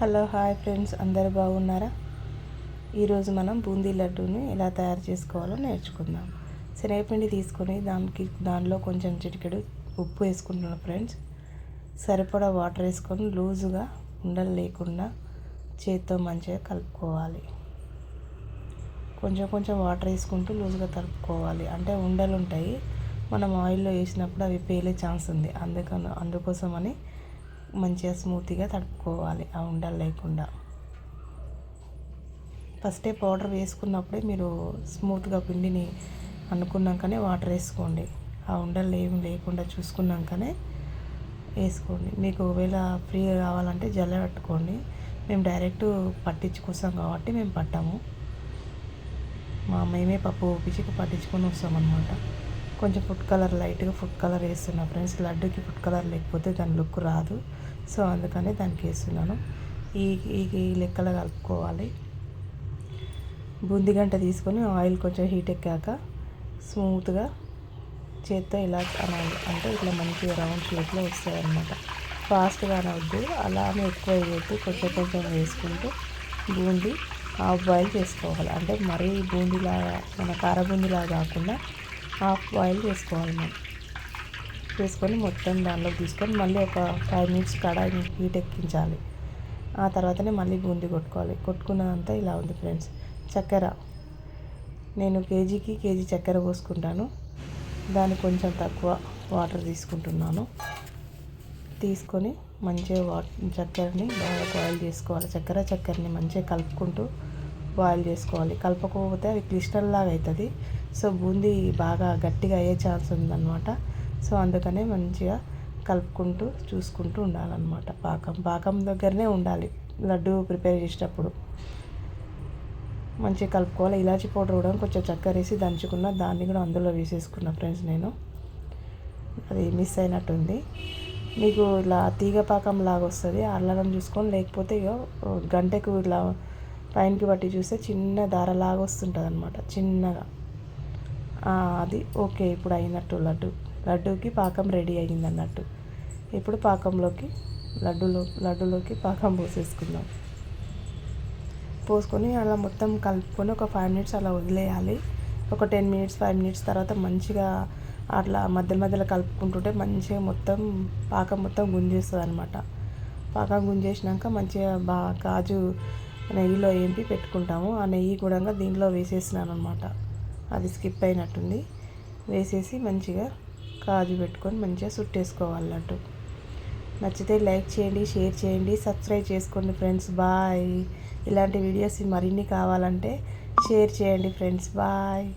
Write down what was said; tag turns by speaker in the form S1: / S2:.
S1: Hello hi friends, అందరు బాగున్నారా? ఈరోజు మనం బూందీ లడ్డూని ఎలా తయారు చేసుకోవాలో నేర్చుకుందాం. శనగపిండి తీసుకొని దానిలో కొంచెం చిటికెడు ఉప్పు వేసుకుంటున్నాను ఫ్రెండ్స్. సరిపడా వాటర్ వేసుకొని లూజుగా ఉండలు లేకుండా చేత్తో మంచిగా కలుపుకోవాలి. కొంచెం కొంచెం వాటర్ వేసుకుంటూ లూజుగా కలుపుకోవాలి. అంటే ఉండలు ఉంటాయి, మనం ఆయిల్లో వేసినప్పుడు అవి పేలే ఛాన్స్ ఉంది. అందుకోసమని మంచిగా స్మూత్గా తడుపుకోవాలి, ఆ ఉండలు లేకుండా. ఫస్టే పౌడర్ వేసుకున్నప్పుడే మీరు స్మూత్గా పిండిని అనుకున్నాకనే వాటర్ వేసుకోండి. ఆ ఉండలు ఏమి లేకుండా చూసుకున్నాకనే వేసుకోండి. మీకు ఒకవేళ ఫ్రీగా కావాలంటే జల్ల పట్టుకోండి. మేము డైరెక్ట్ పట్టించుకొస్తాం కాబట్టి మేము పట్టాము. మేమే పప్పు పిచ్చికి పట్టించుకొని వస్తామన్నమాట. కొంచెం ఫుడ్ కలర్, లైట్గా ఫుడ్ కలర్ వేస్తున్నా ఫ్రెండ్స్. లడ్డుకి ఫుడ్ కలర్ లేకపోతే దాని లుక్ రాదు. సో అందుకని దానికి వేస్తున్నాను. ఈ లెక్కలో కలుపుకోవాలి. బూందీ గంట తీసుకొని ఆయిల్ కొంచెం హీట్ ఎక్కాక స్మూత్గా చేత్తో ఇలా అనాలి. అంటే ఇట్లా మంచిగా రౌండ్ షేప్లో వస్తాయి అన్నమాట. ఫాస్ట్గా అనవద్దు, అలానే ఎక్కువ వేయద్దు. కొంచెం కొంచెం వేసుకుంటూ బూందీ హాఫ్ బాయిల్ చేసుకోవాలి. అంటే మరీ బూందీలాగా, మన కార బూందీలాగా కాకుండా హాఫ్ బాయిల్ చేసుకోవాలి. మనం చేసుకొని మొత్తం దానిలోకి తీసుకొని మళ్ళీ ఒక 5 minutes కడాయిని హీట్ ఎక్కించాలి. ఆ తర్వాతనే మళ్ళీ బూందీ కొట్టుకోవాలి. కొట్టుకున్నదంతా ఇలా ఉంది ఫ్రెండ్స్. చక్కెర, నేను కేజీ చక్కెర పోసుకుంటాను. దానికి కొంచెం తక్కువ వాటర్ తీసుకుంటున్నాను. తీసుకొని మంచిగా చక్కెరని బాగా బాయిల్ చేసుకోవాలి. చక్కెరని మంచిగా కలుపుకుంటూ బాయిల్ చేసుకోవాలి. కలపకపోతే అది క్రిస్టల్ లాగా అవుతుంది. సో బూందీ బాగా గట్టిగా అయ్యే ఛాన్స్ ఉందన్నమాట. సో అందుకనే మంచిగా కలుపుకుంటూ చూసుకుంటూ ఉండాలన్నమాట. పాకం దగ్గరనే ఉండాలి లడ్డు ప్రిపేర్ చేసేటప్పుడు. మంచిగా కలుపుకోవాలి. ఇలాచీ పౌడర్ కూడా కొంచెం చక్కెర వేసి దంచుకున్న, దాన్ని కూడా అందులో వేసేసుకున్నా ఫ్రెండ్స్. నేను అది మిస్ అయినట్టుంది. మీకు ఇలా తీగ పాకం లాగా వస్తుంది, అల్లడం చూసుకొని. లేకపోతే ఇక గంటకు ఇలా పైనకి బట్టి చూస్తే చిన్న దారలాగా వస్తుంటుంది అన్నమాట, చిన్నగా. అది ఓకే, ఇప్పుడు అయినట్టు. లడ్డూకి పాకం రెడీ అయ్యింది అన్నట్టు. ఇప్పుడు పాకంలోకి లడ్డూలోకి పాకం పోసేసుకుందాం. పోసుకొని అలా మొత్తం కలుపుకొని ఒక 5 minutes అలా వదిలేయాలి. ఒక 10 minutes 5 minutes తర్వాత మంచిగా అట్లా మధ్యలో కలుపుకుంటుంటే మంచిగా పాకం మొత్తం గుంజేస్తుంది అనమాట. పాకం గుంజేసినాక మంచిగా కాజు నెయ్యిలో ఏంపి పెట్టుకుంటాము. ఆ నెయ్యి కూడా దీంట్లో వేసేసినాను అనమాట. అది స్కిప్ అయినట్టుంది. వేసేసి మంచిగా కాజు పెట్టుకొని మంచిగా చుట్టేసుకోవాలి లడ్డు. నచ్చితే లైక్ చేయండి, షేర్ చేయండి, సబ్స్క్రైబ్ చేసుకోండి ఫ్రెండ్స్. బాయ్. ఇలాంటి వీడియోస్ మరిన్ని కావాలంటే షేర్ చేయండి ఫ్రెండ్స్. బాయ్.